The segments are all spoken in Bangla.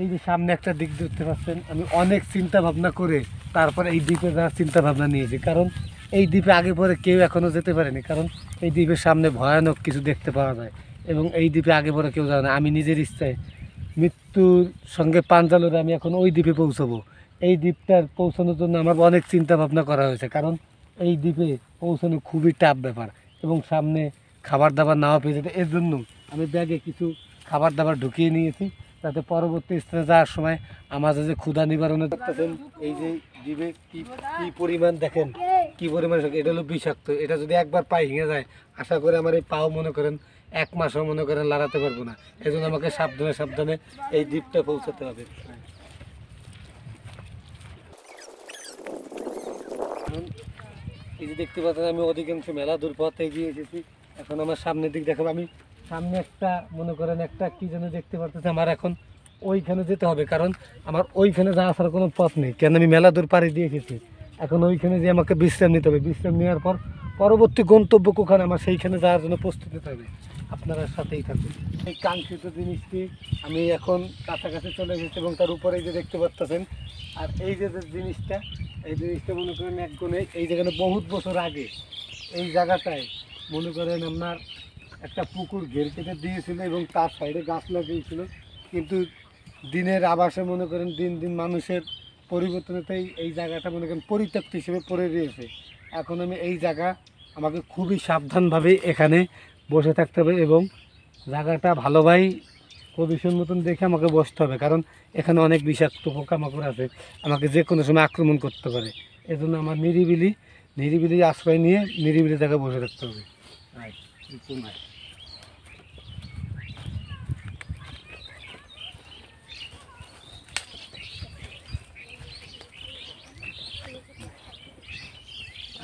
এই যে সামনে একটা দ্বীপ দেখতে পাচ্ছেন, আমি অনেক চিন্তা ভাবনা করে তারপর এই দ্বীপে যাওয়ার চিন্তা ভাবনা নিয়েছি। কারণ এই দ্বীপে আগে পরে কেউ এখনও যেতে পারেনি, কারণ এই দ্বীপের সামনে ভয়ানক কিছু দেখতে পাওয়া যায় এবং এই দ্বীপে আগে পরে কেউ যায় না। আমি নিজের ইচ্ছায় মৃত্যুর সঙ্গে পাঞ্জা লড়ে আমি এখন ওই দ্বীপে পৌঁছাবো। এই দ্বীপটার পৌঁছানোর জন্য আমার অনেক চিন্তা ভাবনা করা হয়েছে, কারণ এই দ্বীপে পৌঁছানো খুবই টাফ ব্যাপার এবং সামনে খাবার দাবার নাও পেয়ে যেতে, এর জন্য আমি ব্যাগে কিছু খাবার দাবার ঢুকিয়ে নিয়েছি, যাতে পরবর্তী স্থানে যাওয়ার সময় আমার যে ক্ষুধা নিবারণে দেখতেছেন এই যে দ্বীপে কি কি পরিমাণ দেখেন, কি পরিমাণ এটা হলো বিষাক্ত। এটা যদি একবার পায়ে ভেঙে যায়, আশা করি আমার এই পাও মনে করেন 1 মাসও মনে করেন লড়াতে পারবো না। এই জন্য আমাকে সাবধানে সাবধানে এই দ্বীপটা পৌঁছাতে হবে। এই যে দেখতে পাচ্ছেন আমি অধিকাংশ মেলা দূর পথে এগিয়ে এসেছি। এখন আমার সামনের দিক দেখাবো, আমি সামনে একটা মনে করেন একটা কি যেন দেখতে পাচ্ছি, আমার এখন ওইখানে যেতে হবে, কারণ আমার ওইখানে যাওয়া আসার কোনো পথ নেই, কেন আমি মেলা দূর পাড়ি দিয়ে এসেছি। এখন ওইখানে যে আমাকে বিশ্রাম নিতে হবে, বিশ্রাম নেওয়ার পর পরবর্তী গন্তব্য কোখানে আমার সেইখানে যাওয়ার জন্য প্রস্তুত হতে হবে। আপনারা সাথেই থাকুন। এই কাঙ্ক্ষিত জিনিসটি আমি এখন কাছাকাছি চলে এসেছি এবং তার উপরে যে দেখতে পাচ্ছেন, আর এই যে জিনিসটা, এই জিনিসটা মনে করেন এক গুণে এই যেখানে বহুত বছর আগে এই জায়গাটায় মনে করেন আপনার একটা পুকুর ঘের কেটে দিয়েছিল এবং তার সাইডে গাছ লাগিয়েছিল, কিন্তু দিনের আবাসে মনে করেন দিন দিন মানুষের পরিবর্তনতেই এই জায়গাটা মনে করেন পরিত্যক্ত হিসেবে পড়ে রয়েছে। এখন আমি এই জায়গা আমাকে খুবই সাবধানভাবে এখানে বসে থাকতে হবে এবং জায়গাটা ভালোভাবে কবিশন মতন দেখে আমাকে বসতে হবে, কারণ এখানে অনেক বিষাক্ত পোকামাকড় আছে, আমাকে যে কোনো সময় আক্রমণ করতে পারে। এজন্য আমার নিরিবিলি আশ্রয় নিয়ে নিরিবিলি জায়গায় বসে থাকতে হবে।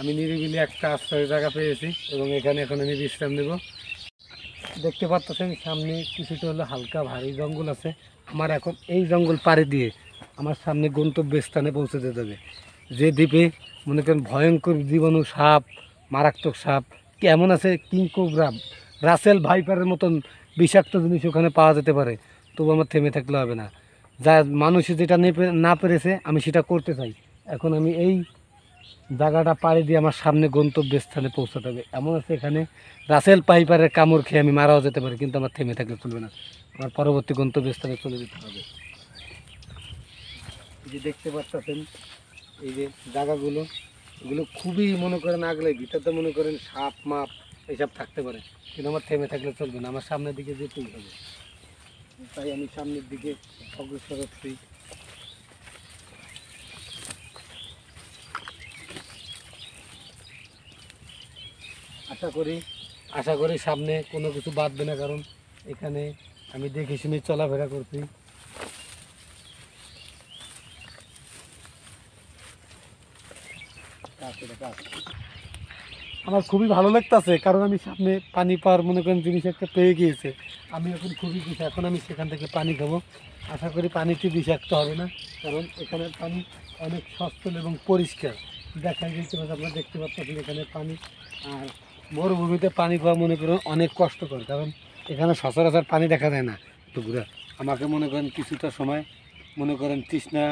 আমি নিরিবিলি একটা আশ্রয় জায়গা পেয়েছি এবং এখানে এখন আমি বিশ্রাম নেব। দেখতে পাচ্ছেন সামনে কিছুটা হলো হালকা ভারী জঙ্গল আছে। আমার এখন এই জঙ্গল পাড়ি দিয়ে আমার সামনে গন্তব্যস্থানে পৌঁছে যেতে হবে, যে দ্বীপে মনে করেন ভয়ঙ্কর জীবাণু সাপ, মারাত্মক সাপ কেমন আছে, কিংকোবরা, রাসেল ভাইপারের মতন বিষাক্ত জিনিস ওখানে পাওয়া যেতে পারে। তবু আমার থেমে থাকলে হবে না, যা মানুষ যেটা না পেরেছে আমি সেটা করতে চাই। এখন আমি এই জায়গাটা পাড়ি দিয়ে আমার সামনে গন্তব্যস্থানে পৌঁছাতে হবে। এমন আছে এখানে রাসেল পাইপারের কামড় খেয়ে আমি মারাও যেতে পারি, কিন্তু আমার থেমে থাকলে চলবে না, আমার পরবর্তী গন্তব্যস্থানে চলে যেতে হবে। এই যে দেখতে পাচ্ছেন এই যে জায়গাগুলো, এগুলো খুবই মনে করেন আগলে ভিতরতে মনে করেন সাপ মাপ এইসব থাকতে পারে, কিন্তু আমার থেমে থাকলে চলবে না, আমার সামনের দিকে যেতেই হবে। তাই আমি সামনের দিকে অগ্রসর হচ্ছি। আশা করি সামনে কোনো কিছু বাঁধবে না, কারণ এখানে আমি দেখে শুনে চলাফেরা করছি। আমার খুবই ভালো লাগতেছে, কারণ আমি সামনে পানি পাওয়ার মনে করেন জিনিস একটা পেয়ে গিয়েছে। আমি এখন খুবই খুশি, এখন আমি সেখান থেকে পানি খাবো। আশা করি পানিটি বিষাক্ত হবে না, কারণ এখানের পানি অনেক সচ্ছল এবং পরিষ্কার দেখা যাচ্ছে। আপনারা দেখতে পাচ্ছেন এখানে পানি, আর মরুভূমিতে পানি খাওয়া মনে করেন অনেক কষ্টকর, কারণ এখানে সচরাচর পানি দেখা যায় না। তো ঘুরে আমাকে মনে করেন কিছুটা সময় মনে করেন তৃষ্ণা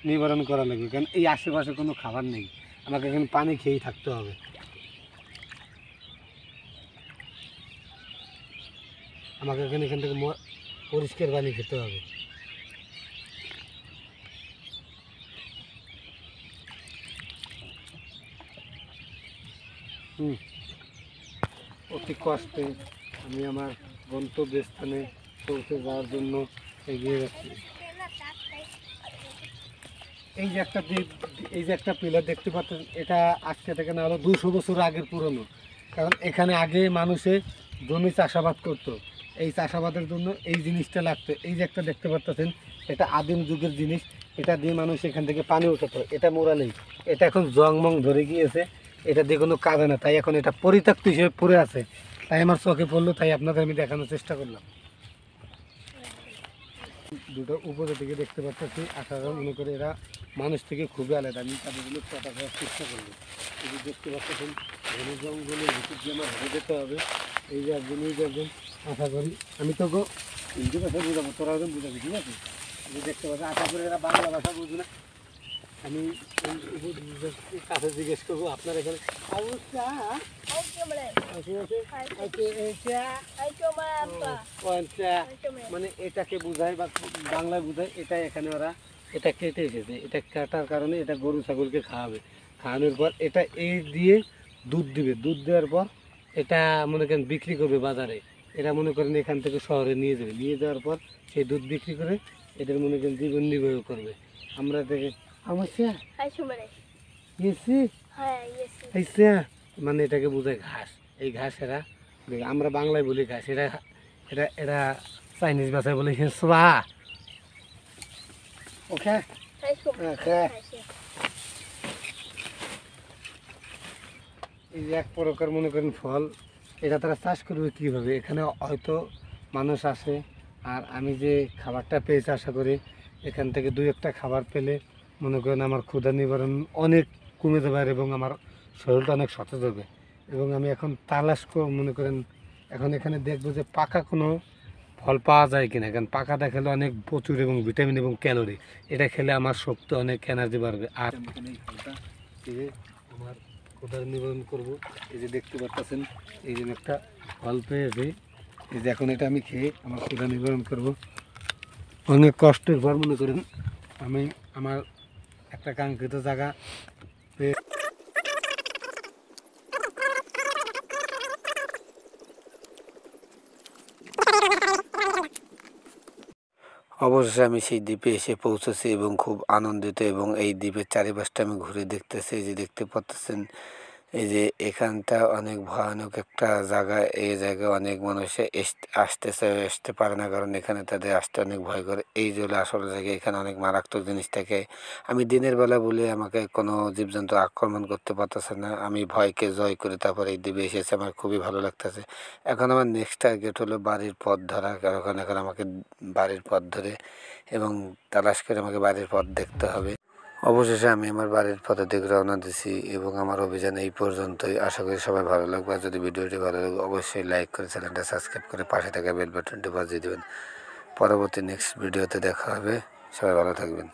নিবারণ করা লাগবে, কারণ এই আশেপাশে কোনো খাবার নেই, আমাকে এখানে পানি খেয়েই থাকতে হবে। আমাকে এখান থেকে পরিষ্কার পানি খেতে হবে। অতি কষ্টে আমি আমার গন্তব্যস্থানে পৌঁছে যাওয়ার জন্য এগিয়ে যাচ্ছি। এই যে একটা পিলার দেখতে পাচ্ছেন, এটা আজকে থেকে না হলো 200 বছর আগের পুরনো, কারণ এখানে আগে মানুষে জমি চাষাবাদ করতো, এই চাষাবাদের জন্য এই জিনিসটা লাগতো। এই যে একটা দেখতে পাচ্ছেন, এটা আদিম যুগের জিনিস, এটা দিয়ে মানুষ এখান থেকে পানি উঠাতো। এটা মোড়া নেই, এটা এখন জংমং ধরে গিয়েছে, এটা দিয়ে কোনো কাজে না, তাই এখন এটা পরিত্যক্ত হিসেবে পড়ে আছে। তাই আমার চোখে পড়লো, তাই আপনাদের আমি দেখানোর চেষ্টা করলাম। দুটো উপরে থেকে দেখতে পাচ্ছি, আশারা মনে করে এরা মানুষ থেকে খুবই আলাদা। আমি তাদেরগুলো কথা করার চেষ্টা করবো। এই যে দেখতে পাচ্ছেন ঘন জঙ্গলের ভিতর দিয়ে আমার হেঁটে যেতে হবে। এই যে একজন আশা করি আমি তোকে হিন্দি ভাষায় বোঝাবো, তোরা একজন বোঝাবি, ঠিক আছে? যে দেখতে পাচ্ছেন, আশা করি এরা বাংলা ভাষা বুঝবে না। আমি কাছে জিজ্ঞেস করবো আপনার এখানে মানে এটাকে বুঝায় বা বাংলায় বুঝায়, এটা এখানে ওরা এটা কেটে এসেছে। এটা কাটার কারণে এটা গরু ছাগলকে খাওয়াবে, খাওয়ানোর পর এটা এই দিয়ে দুধ দিবে, দুধ দেওয়ার পর এটা মনে করেন বিক্রি করবে বাজারে। এটা মনে করেন এখান থেকে শহরে নিয়ে যাবে, নিয়ে যাওয়ার পর সেই দুধ বিক্রি করে এদের মনে করেন জীবন নির্বাহ করবে। আমরা দেখে মানে এটাকে বোঝায় ঘাস। এই ঘাস এরা, আমরা বাংলায় বলি ঘাস, এরা এটা এরা চাইনিজ ভাষায় বলে সোয়া। ওকে এই যে এক প্রকার মনে করেন ফল, এটা তারা চাষ করবে কীভাবে? এখানে হয়তো মানুষ আসে, আর আমি যে খাবারটা পেয়েছি আশা করি এখান থেকে দুই একটা খাবার পেলে মনে করেন আমার ক্ষুধা নিবারণ অনেক কমে যাবে, এবং আমার শরীরটা অনেক সতেজ হবে। এবং আমি এখন তালাশ মনে করেন এখন এখানে দেখবো যে পাকা কোনো ফল পাওয়া যায় কিনা, কারণ পাকাটা খেলে অনেক প্রচুর এবং ভিটামিন এবং ক্যালোরি, এটা খেলে আমার শক্তি অনেক এনার্জি বাড়বে। আর এখানে এই ফলটা এই যে আমার ক্ষুধার নিবারণ করবো। এই যে দেখতে পাচ্ছেন এই যে একটা ফল পেয়েছি, এই যে এখন এটা আমি খেয়ে আমার ক্ষুধা নিবারণ করবো। অনেক কষ্টের পর মনে করেন আমি আমার একটা কাঙ্ক্ষিত জায়গা পেয়ে অবশেষে আমি সেই দ্বীপে এসে পৌঁছেছি এবং খুব আনন্দিত, এবং এই দ্বীপের চারিপাশটা আমি ঘুরে দেখতেছি। এই যে দেখতে পাচ্ছেন এই যে এখানটা অনেক ভয়ানক একটা জায়গা। এই জায়গায় অনেক মানুষ আসতে পারে না, কারণ এখানে তাদের আসতে অনেক ভয় করে। এই যে আসলে জায়গায় এখানে অনেক মারাত্মক জিনিস থাকে। আমি দিনের বেলা বলে আমাকে কোনো জীবজন্তু আক্রমণ করতে পারতেছে না। আমি ভয়কে জয় করে তারপর এই দ্বীপে এসেছি, আমার খুবই ভালো লাগতেছে। এখন আমার নেক্সট টার্গেট হলো বাড়ির পথ ধরা, কারণ এখন আমাকে বাড়ির পথ ধরে এবং তালাশ করে আমাকে বাড়ির পথ দেখতে হবে। অবশেষে আমি আমার বাড়ির পথের দিকে রওনা দিছি, এবং আমার অভিযান এই পর্যন্তই। আশা করি সবাই ভালো লাগবে। আর যদি ভিডিওটি ভালো লাগে অবশ্যই লাইক করে চ্যানেলটা সাবস্ক্রাইব করে পাশে থাকা বেল বাটনটি বাজিয়ে দেবেন। পরবর্তী নেক্সট ভিডিওতে দেখা হবে। সবাই ভালো থাকবেন।